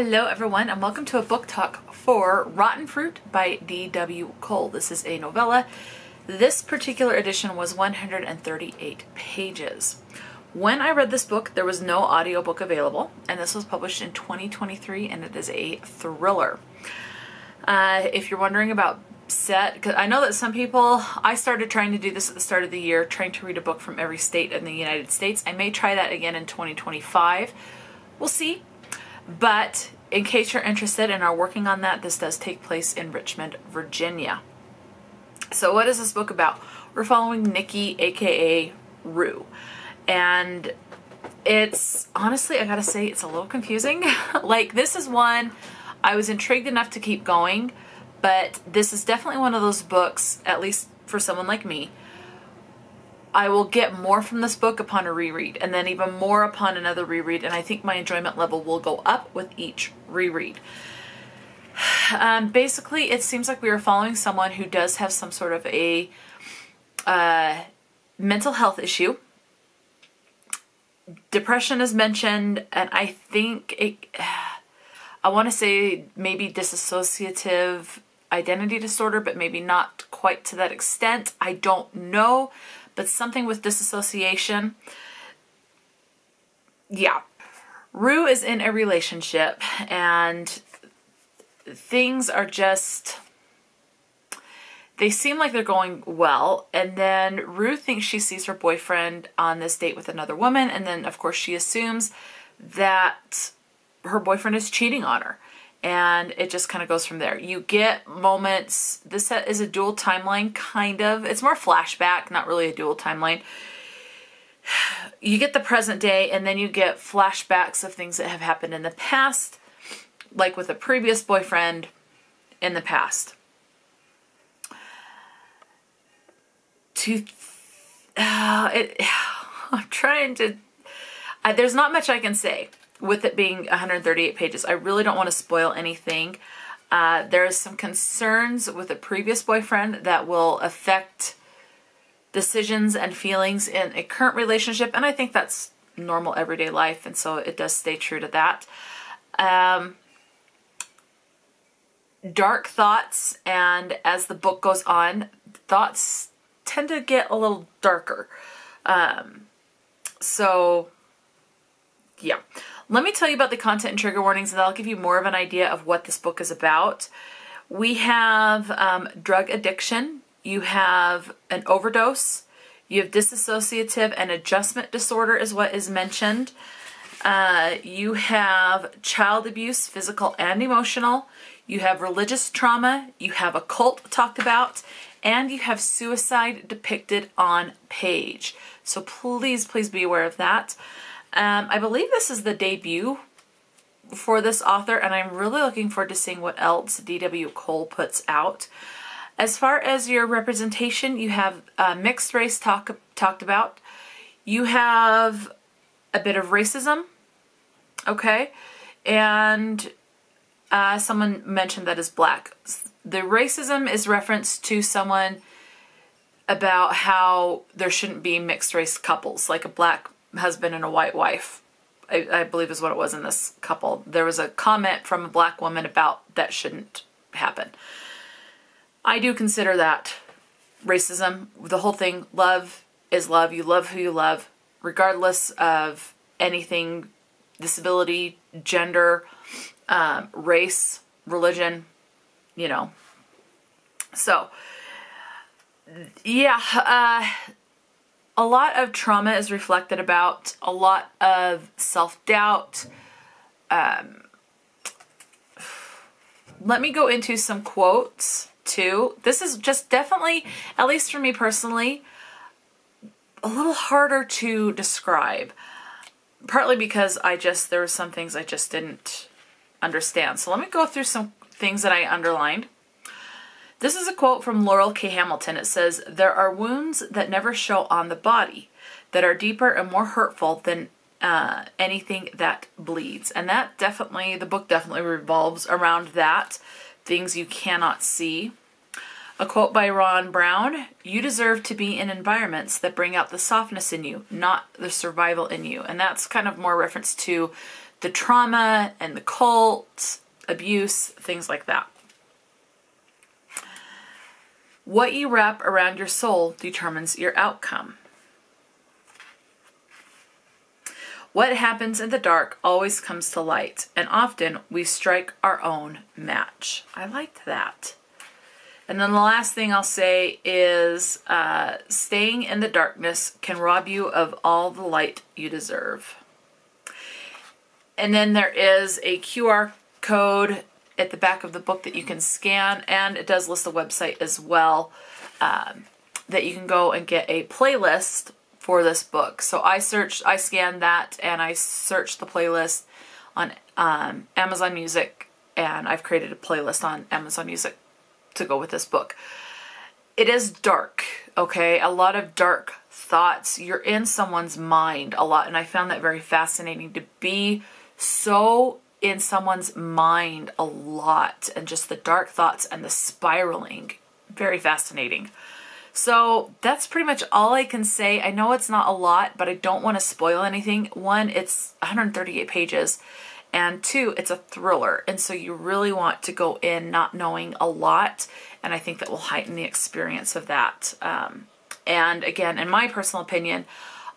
Hello everyone and welcome to a book talk for Rotten Fruit by D.W. Cole. This is a novella. This particular edition was 138 pages. When I read this book, there was no audiobook available, and this was published in 2023, and it is a thriller. If you're wondering about set, because I know that some people, I started trying to do this at the start of the year, trying to read a book from every state in the United States. I may try that again in 2025. We'll see. But in case you're interested and are working on that, this does take place in Richmond, Virginia. So what is this book about? We're following Nikki, aka Rue. And it's, honestly, I gotta say, it's a little confusing. Like, this is one, I was intrigued enough to keep going, but this is definitely one of those books, at least for someone like me, I will get more from this book upon a reread, and then even more upon another reread, and I think my enjoyment level will go up with each reread. Basically, it seems like we are following someone who does have some sort of a mental health issue. Depression is mentioned, and I think I want to say maybe dissociative identity disorder, but maybe not quite to that extent. I don't know. But something with disassociation. Yeah. Rue is in a relationship and things are just, they seem like they're going well. And then Rue thinks she sees her boyfriend on this date with another woman. And then of course she assumes that her boyfriend is cheating on her. And it just kind of goes from there. You get moments, this is a dual timeline, kind of. It's more flashback, not really a dual timeline. You get the present day, and then you get flashbacks of things that have happened in the past, like with a previous boyfriend in the past. I'm trying to, there's not much I can say. With it being 138 pages, I really don't want to spoil anything. There's some concerns with a previous boyfriend that will affect decisions and feelings in a current relationship, and I think that's normal everyday life, and so it does stay true to that. Dark thoughts, and as the book goes on, thoughts tend to get a little darker. So, yeah. Let me tell you about the content and trigger warnings, and that'll give you more of an idea of what this book is about. We have drug addiction, you have an overdose, you have dissociative and adjustment disorder is what is mentioned. You have child abuse, physical and emotional. You have religious trauma, you have occult talked about, and you have suicide depicted on page. So please, please be aware of that. I believe this is the debut for this author, and I'm really looking forward to seeing what else D.W. Cole puts out. As far as your representation, you have mixed race talked about. You have a bit of racism, okay? And someone mentioned that is black. The racism is reference to someone about how there shouldn't be mixed race couples, like a black husband and a white wife, I believe is what it was in this couple. There was a comment from a black woman about that shouldn't happen. I do consider that racism. The whole thing, love is love. You love who you love, regardless of anything, disability, gender, race, religion, you know. So, yeah, a lot of trauma is reflected about, a lot of self-doubt. Let me go into some quotes too. This is just definitely, at least for me personally, a little harder to describe. Partly because there were some things I just didn't understand. So let me go through some things that I underlined. This is a quote from Laurel K. Hamilton. It says, "There are wounds that never show on the body, that are deeper and more hurtful than anything that bleeds." And that definitely, the book definitely revolves around that. Things you cannot see. A quote by Ron Brown, "You deserve to be in environments that bring out the softness in you, not the survival in you." And that's kind of more reference to the trauma and the cult, abuse, things like that. What you wrap around your soul determines your outcome. What happens in the dark always comes to light, and often we strike our own match. I liked that. And then the last thing I'll say is staying in the darkness can rob you of all the light you deserve. And then there is a QR code at the back of the book that you can scan, and it does list a website as well that you can go and get a playlist for this book. So I scanned that, and I searched the playlist on Amazon Music, and I've created a playlist on Amazon Music to go with this book. It is dark, okay? A lot of dark thoughts. You're in someone's mind a lot, and I found that very fascinating, to be so in someone's mind a lot, and just the dark thoughts and the spiraling. Very fascinating. So that's pretty much all I can say. I know it's not a lot, but I don't want to spoil anything. One, it's 138 pages, and two, it's a thriller, and so you really want to go in not knowing a lot, and I think that will heighten the experience of that. And again, in my personal opinion,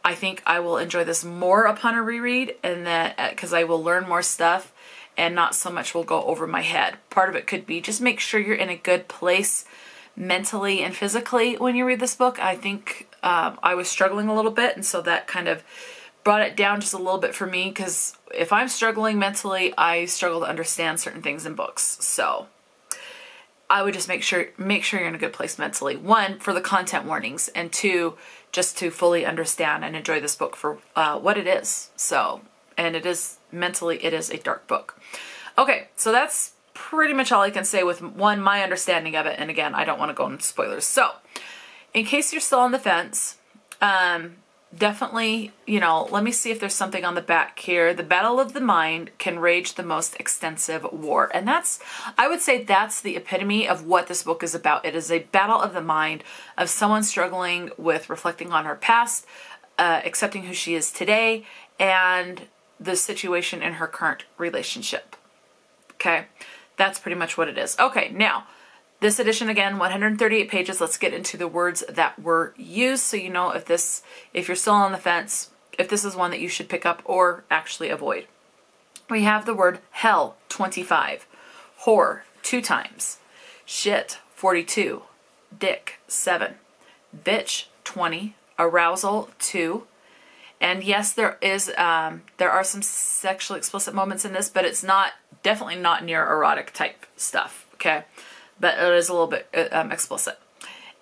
I think I will enjoy this more upon a reread, and that because I will learn more stuff and not so much will go over my head. Part of it could be just make sure you're in a good place mentally and physically when you read this book. I think I was struggling a little bit, and so that kind of brought it down just a little bit for me, because if I'm struggling mentally, I struggle to understand certain things in books. So I would just make sure you're in a good place mentally. One, for the content warnings, and two, just to fully understand and enjoy this book for what it is. So, and it is mentally, it is a dark book. Okay, so that's pretty much all I can say with one, my understanding of it. And again, I don't want to go into spoilers. So in case you're still on the fence, definitely, let me see if there's something on the back here. The battle of the mind can rage the most extensive war. And I would say that's the epitome of what this book is about. It is a battle of the mind of someone struggling with reflecting on her past, accepting who she is today, and the situation in her current relationship. Okay, that's pretty much what it is. Okay, now, this edition, again, 138 pages. Let's get into the words that were used, so you know if you're still on the fence, if this is one that you should pick up or actually avoid. We have the word hell, 25. Whore, 2 times. Shit, 42. Dick, 7. Bitch, 20. Arousal, 2. And yes, there are some sexually explicit moments in this, but it's definitely not near erotic type stuff, okay? But it is a little bit explicit.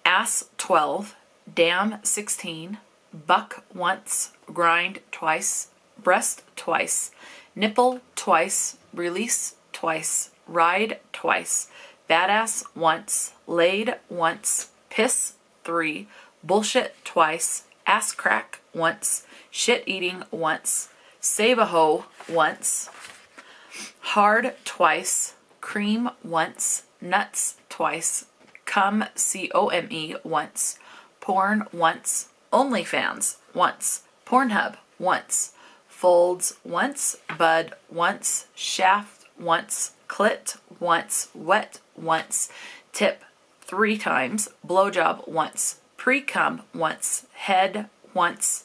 Ass, 12. Damn, 16. Buck, once. Grind, twice. Breast, twice. Nipple, twice. Release, twice. Ride, twice. Badass, once. Laid, once. Piss, 3. Bullshit, twice. Ass crack, once. Shit eating, once. Save a hoe, once. Hard, twice. Cream, once. Nuts, twice. Come, C-O-M-E, once. Porn, once. OnlyFans, once. Pornhub, once. Folds, once. Bud, once. Shaft, once. Clit, once. Wet, once. Tip, 3 times. Blowjob, once. Pre-cum, once. Head, once.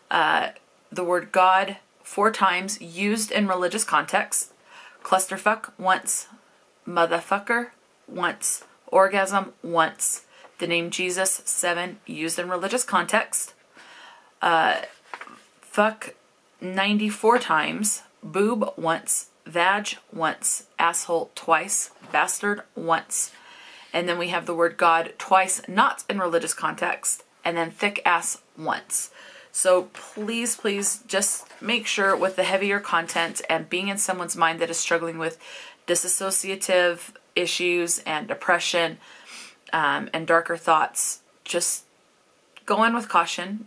The word God, 4 times, used in religious context. Clusterfuck, once. Motherfucker, once. Orgasm, once. The name Jesus, 7, used in religious context. Fuck, 94 times. Boob, once. Vag, once. Asshole, twice. Bastard, once. And then we have the word God twice, not in religious context. And then thick ass, once. So please, please just make sure with the heavier content and being in someone's mind that is struggling with disassociative issues and depression and darker thoughts, just go in with caution,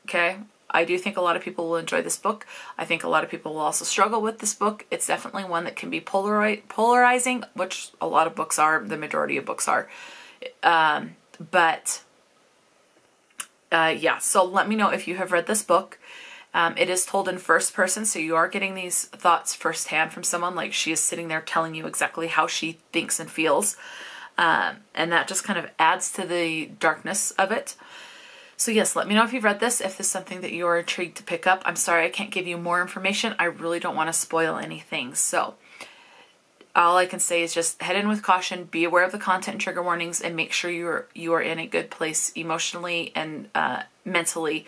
okay? I do think a lot of people will enjoy this book. I think a lot of people will also struggle with this book. It's definitely one that can be polarizing, which a lot of books are, the majority of books are. Yeah, so let me know if you have read this book. It is told in first person, so you are getting these thoughts firsthand from someone, like she is sitting there telling you exactly how she thinks and feels. And that just kind of adds to the darkness of it. So yes, let me know if you've read this, if this is something that you're intrigued to pick up. I'm sorry I can't give you more information. I really don't want to spoil anything. So all I can say is just head in with caution, be aware of the content and trigger warnings, and make sure you are in a good place emotionally and mentally,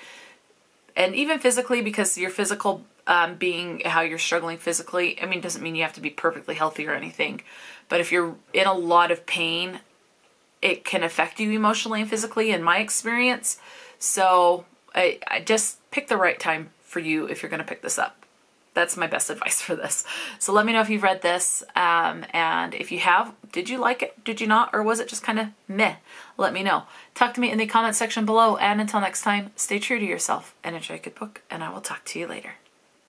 and even physically, because your physical being how you're struggling physically, I mean, doesn't mean you have to be perfectly healthy or anything. But if you're in a lot of pain, it can affect you emotionally and physically, in my experience. So I just pick the right time for you if you're going to pick this up. That's my best advice for this. So let me know if you've read this, and if you have, did you like it? Did you not? Or was it just kind of meh? Let me know. Talk to me in the comment section below, and until next time, stay true to yourself and enjoy a good book, and I will talk to you later.